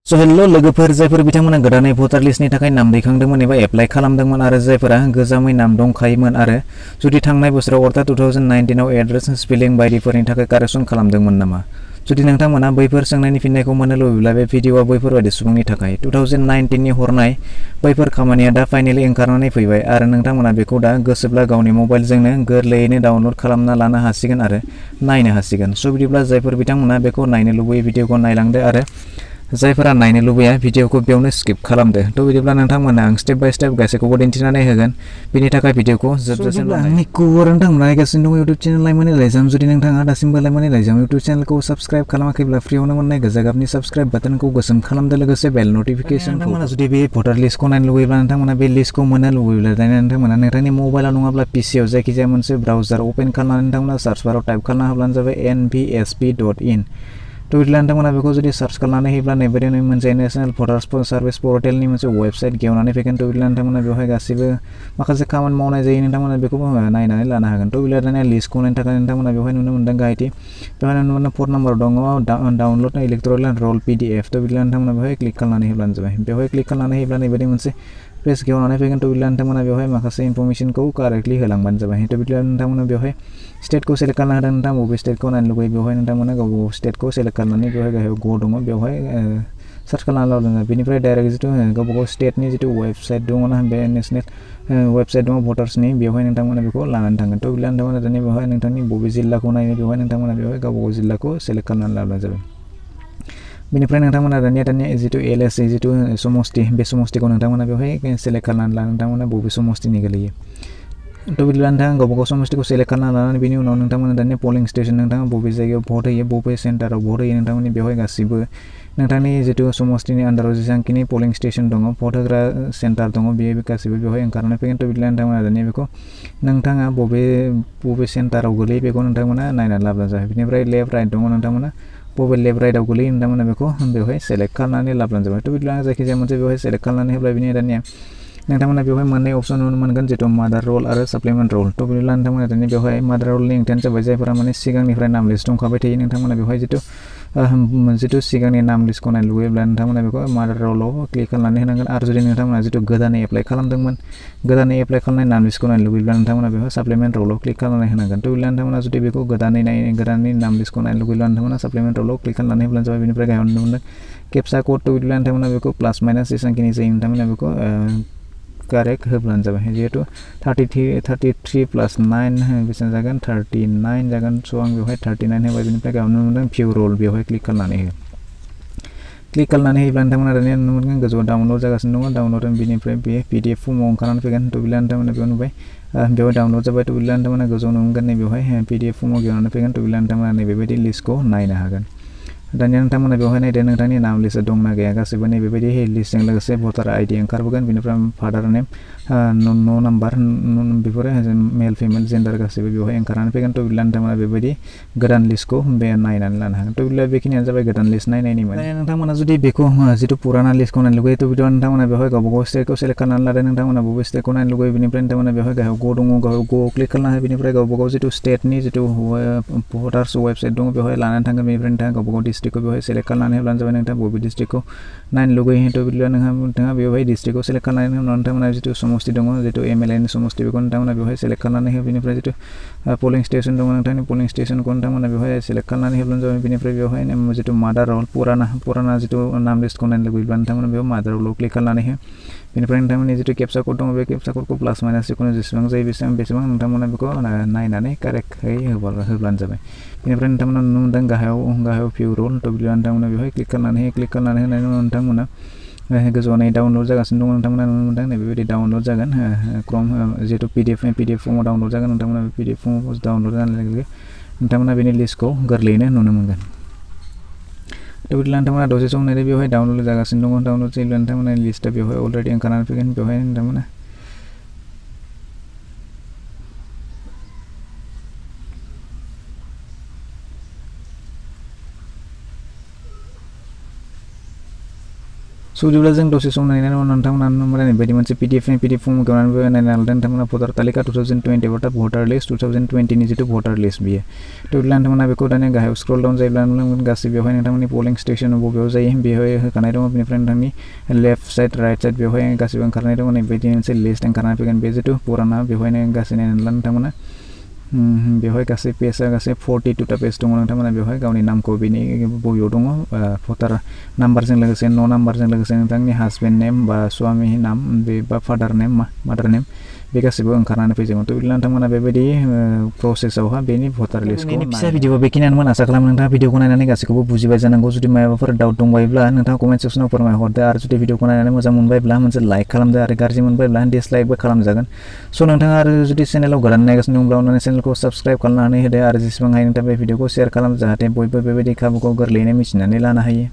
So hello लोगोफोर जायफोर बिथांमोना गोदानै भटार लिस्टनि थाखाय नाम दैखांदोंमोन एबा एप्लाइ खालामदोंमोन आरो जायफोरा गोजामै नाम दंखायोमोन आरो जुदि थांनाय बोसोराव अर्थात 2019 आव एड्रेस स्पेलिं बायदिफोरनि थाखाय कारेक्सन खालामदोंमोन नामा जुदि नोंथांमोना बैफोर सोंनायनि फिननायखौ मोननो लुबैब्ला बे भिडिअआ बैफोरबायदि सुबुंनि थाखाय 2019 नि हरनाय बैफोर खामानिया दा फाइनाली ओंखारनानै फैबाय आरो नोंथांमोना बेखौ दा गोसोब्ला गावनि मबाइलजोंनो गोरलैयैनो डाउनलड खालामना लानो हासिगोन आरो नायनो हासिगोन स' बिदिब्ला जायफोर बिथांमोना बेखौ नायनो लुबैयो भिडिअखौ नायलांदो आरो जायफोरा नायनो लुबैया भिडिअखौ बेयावनो स्किप खालामदो थ' बिदिब्ला नोंथांमोना आं स्टेप बाय स्टेप गासैखौबो दिन्थिनानै होगोन बेनि थाखाय भिडिअखौ जोबजासिम आंनि खबर नोंथांमोना नायगासिनो दङ इउटिउब चेनेल लाइमोन लाइजाम जुदि नोंथाङा दासिमबो लाइमोन लाइजाम इउटिउब चेनेलखौ साबस्क्राइब खालामाखैब्ला फ्रियावनो मोननाय गोजा गाबनि साबस्क्राइब बाटनखौ गोसोम खालामदो लोगोसे बेल नटिफिकेशनखौ नोंथांमोना जुदि बे भटार लिस्टखौ नायनो लुबैब्ला नोंथांमोना बे लिस्टखौ मोननो लुबैब्ला नोंथांमोना नोंथांनि मबाइलाव नङाब्ला पिसिआव जायखिजाया मोनसे ब्राउजार अपेन खालामनानै नोंथांमोना सार्च बाराव टाइप खालामना होब्लानो जाबाय nvsp.in थ' बिदिब्ला नोंथांमोना बेखौ जुदि सार्च खालामनानै होयोब्ला नैबेबायदिनो मोनसे नेशनेल भटार सार्भिस पर्टेलनि मोनसे वेबसाइट गेवनानै फैगोन थ' बिदिब्ला नोंथांमोना बेवहाय गासिबो माखासे खामानि मावनाय जायो नोंथांमोना बेखौबो नायनानै लानो हागोन थ' बिदिब्ला दानिया लिस्टखौ नायनो थाखाय नोंथांमोना बेवहाय नुनो मोनदों गाहायथि बेवहाय नुनो मोनदों 4 नाम्बार दङ डाउनलड इलेक्ट'रेल रल PDF थ' बिदिब्ला नोंथांमोना बेवहाय क्लिक खालामनानै होब्लानो जाबाय बेवहाय क्लिक खालामनानै होयोब्ला नैबायदि मोनसे पेज गेवनानै फैगोन थ' बिदिब्ला नोंथांमोना बेवहाय माखासे इनफरमेसनखौ कारेक्टलि होलांबानो जाबाय थ' बिदिब्ला नोंथांमोना बेवहाय स्टेटखौ सेलेक्ट खालामना होदों नोंथां बबे स्टेटखौ नायनो लुबैयो बेवहाय नोंथांमोना गावबा स्टेटखौ सेलेक्ट खालामनानै बेवहाय गाहायाव गो दङ बेवहाय सार्च खालामना लादों बेनिफ्राय डाइरेक्ट जितु गावबा स्टेटनि जितु वेबसाइट दङ ना बे नेशनेल वेबसाइट दङ भटार्सनि बेवहाय नोंथांमोना बेखौ लानानै थांगोन थ' बिदिब्ला नोंथांमोना दानिया बेवहाय नोंथांनि बबे जिल्लाखौ नायनो बेवहाय नोंथांमोना बेवहाय गावबा जिल्लाखौ सेलेक्ट खालामनानै लाब्लानो जाबाय बेनिफ्राय नोंथांमोना दानिया जितु LSA जितु समष्टि बे समष्टिखौ नोंथांमोना बेवहाय सेलेक्ट खालामनानै ला नोंथांमोना बबे समष्टिनि गोलैयो थ' बिदिब्ला नोंथाङा गावबा समष्टिखौ सेलेक्ट खालामना लानानै बेनि उनाव नोंथांमोना दानिया पलिं स्टेसन नोंथाङा बबे जायगायाव भट होयो बबे सेन्टाराव भट होयो नोंथांमोननि बेवहाय गासिबो नोंथांनि जितु समष्टिनि आन्दाराव जेसेबांखिनि पलिं स्टेसन दङ भट होग्रा सेन्टार दङ बे गासिबो बेवहाय ओंखारनानै फैगोन थ' बिदिब्ला नोंथांमोना दानिया बेखौ नोंथाङा बबे सेन्टाराव गोलैयो बेखौ नोंथांमोना नायनानै लाब्लानो जाबाय बेनिफ्राय लेफ्ट राइट दङ नोंथांमोना बबे लेफ्ट राइटआव गोलैयो नोंथांमोना बेखौ बेवहाय सेलेक्ट खालामनानै लाब्लानो जाबाय थ' बिदिब्ला जायखिजाया मोनसे बेवहाय सेलेक्ट खालामनानै होब्ला बिनि दानिया नोंथांमोना बेवहाय मोननै अपसन नुनो मोनगोन जितु मादार रल आरो साप्लिमेन्ट रल थ' बिदिब्ला नोंथांमोना दानिया बेवहाय मादार रलनि ओंथियानो जाबाय जायफोरा माने सिगांनिफ्राय नाम लिस्ट दंखाबाय थायो नोंथांमोना बेवहाय जितु सिगांनि नाम लिस्टखौ नायनो लुबैयोब्ला नोंथांमोना बेखौ मादार रलाव क्लिक खालामनानै होनांगोन आरो जुदि नोंथांमोना जितु गोदानै एप्लाइ खालामदोंमोन गोदानै एप्लाइ खालामनाय नाम लिस्टखौ नायनो लुबैयोब्ला नोंथांमोना बेवहाय साप्लिमेन्ट रलाव क्लिक खालामनानै होनांगोन थ' बिदिब्ला नोंथांमोना जुदि बेखौ गोदानै नाम लिस्टखौ नायनो लुबैयोब्ला नोंथांमोना साप्लिमेन्ट रलाव क्लिक खालामनानै होब्लानो जाबाय बेनिफ्राय गाहायाव नुनो मोनदों केपसा कड थ' बिदिब्ला नोंथांमोना बेखौ प्लास माइनास जेसेबांखिनि जायो नोंथांमोना बेखौ कारेक्ट होब्लानो जाबाय जिहेतु 33 प्लास 9 बेसेबां जागोन 39 जागोन स' आं बेवहाय 39 होबाय बेनिफ्राय गाहायाव नुनो मोनदों भिउ रल बेवहाय क्लिक खालामनानै हो क्लिक खालामनानै होयोब्ला नोंथांमोना दानिया नुनो मोनगोन गोजौआव डाउनलड जागासिनो दङ डाउनलड बेनिफ्राय बे PDF फर्माव ओंखारनानै फैगोन थ' बिदिब्ला नोंथांमोना बेयाव नुबाय बेवहाय डाउनलड जाबाय थ' बिदिब्ला नोंथांमोना गोजौआव नुनो मोनगोन नै बेवहाय PDF फर्माव गेवनानै फैगोन थ' बिदिब्ला नोंथांमोना नैबेबायदि लिस्टखौ नायनो हागोन दानिया नोंथांमोना बेवहाय नायदो नोंथांनि नाम लिस्टआ दंना गैया गासैबो नैबेबायदि लिस्टजों लोगोसे भटार ID ओंखारबोगोन बेनिफ्राय फादार नेम न' नाम्बार बेफोरो मेल फिमेल जेन्डार गासैबो बेवहाय ओंखारनानै फैगोन थ' बिदिब्ला नोंथांमोना बेबायदि गोदान लिस्टखौ बे नायनानै लानो हागोन थ' बिदिब्ला बेखिनियानो जाबाय गोदान लिस्ट नायनायनि माने नोंथांमोना जुदि बेखौ जितु पुराना लिस्टखौ नायनो लुगैयो थ' बिदिब्ला नोंथांमोना बेवहाय गावबा स्टेटखौ सेलेक्ट खालामनानै लादो नोंथांमोना बबे स्टेटखौ नायनो लुगैयो बेनिफ्राय नोंथांमोना बेवहाय गाहायाव ग दङ गाहायाव ग क्लिक खालामना हो बेनिफ्राय गावबा जितु स्टेटनि जितु भटार्स वेबसाइट दङ बेवहाय लानानै थांगोन बेनिफ्राय नोंथाङा गावबा डिस्ट्रिक्टखौ बेवहाय सेलेक्ट खालामनानै होब्लानो जाबाय नोंथाङा बबे डिस्ट्रिक्टखौ नायनो लुगैयो थ' बिदिब्ला नोंथाङा बेवहाय डिस्ट्रिक्टखौ सेलेक्ट खालामनायनि उनाव नोंथांमोना जितु समष्टि दङ जितु MLA नि समष्टि बेखौ नोंथांमोना बेवहाय सेलेक्ट खालामनानै हो बेनिफ्राय जितु पलिं स्टेसन दङ नोंथांनि पलिं स्टेसनखौ नोंथांमोना बेवहाय सेलेक्ट खालामनानै होब्लानो जाबाय बेनिफ्राय बेवहाय जितु मादार रल पुराना जितु नाम लिस्टखौ नायनो लुगैयोब्ला नोंथांमोना बेयाव मादार रलाव क्लिक खालामनानै हो बेनिफ्राय नोंथांमोननि जितु केपसा कड दङ बे केपसा कडखौ प्लास माइनास जिखुनु जेसेबां जायो बेसेबां नोंथांमोना बेखौ नायनानै कारेक्टयै होब्लानो जाबाय बेनिफ्राय नोंथांमोना नुनो मोनदों गाहायाव भिउ रल थ' बिदिब्ला नोंथांमोना बेवहाय क्लिक खालामनानै होनायनि उनाव नोंथांमोना गोजौआव नै डाउनलड जागासिनो दङ नोंथांमोना नुनो मोनदों बेबायदि डाउनलड जागोन क्रम जितु PDF फर्माव डाउनलड जागोन नोंथांमोना PDF फर्माव डाउनलड जानाय लोगो नोंथांमोना बेनि लिस्टखौ गोरलैयैनो नुनो मोनगोन थ' बिदिब्ला नोंथांमोना दसे सम नायदो बेवहाय डाउनलड जागासिनो दङ डाउनलड जायोब्ला नोंथांमोना लिस्टआ बेवहाय अलरेडि ओंखारनानै फैगोन बेवहाय नोंथांमोना स' जेब्ला जों दसे सम नायनानै उनाव नोंथांमोना नुनो मोननाय बायदि मोनसे PDF फर्म खेवनानैबो नायनो हागोन नोंथांमोना भटार तालिका 2020 अर्थात भटार लिस्ट 2020 नि जितु भटार लिस्ट बियो थ' अब्ला नोंथांमोना बेखौ दानिया गाहायाव स्क्रल डाउन जायोब्ला नुनो मोनगोन गासै बेवहाय नोंथांमोननि पोलिं स्टेसन बबेयाव जायो बेवहाय होखानाय दङ बेनिफ्राय नोंथांनि लेफ्ट साइड राइट साइड बेवहाय गासैबो ओंखारनाय दङ नैबायदि मोनसे लिस्ट ओंखारनानै फैगोन बे जितु पुराना बेवहायनो गासै नायनानै ला नोंथांमोना बेवहाय गासै पेजआ गासै 42टा पेज दङ नोंथांमोना बेवहाय गावनि नामखौ बेनि बबेयाव दङ भटार नाम्बारजों लोगोसे न' नाम्बारजों लोगोसे नोंथांनि हासबेन्ड नेम बा स्वामी नाम बे बा फादार नेम मादार नेम बे गासैबो ओंखारनानै फैजोबगोन थ' बिदिनो नोंथांमोना बेबायदि प्रसेसआवहा बेनि भटार लिस्टखौ फिसा भिडिअ बेखिनियानोमोन आसा खालामो नोंथाङा भिडिअखौ नायनानै गासैखौबो बुजिबाय जानांगौ जुदि माबाफोर डाउट दंबायोब्ला नोंथाङा कमेन्ट सेक्सनाव फोरमायहरदो आरो जुदि भिडिअखौ नायनानै मोजां मोनबायब्ला मोनसे लाइक खालामदो आरो गाज्रि मोनबायब्ला डिसलाइकबो खालामजागोन स' नोंथाङा आरो जुदि चेनेलाव गोदान नायगासिनो दंब्ला अननानै चेनेलखौ साबस्क्राइब खालामनानै होदो आरो जेसेबां हायो नोंथाङा बे भिडिअखौ शेयार खालाम जाहाथे बयबो बेबायदि खाबुखौ गोरलैयैनो मिथिनानै लानो हायो।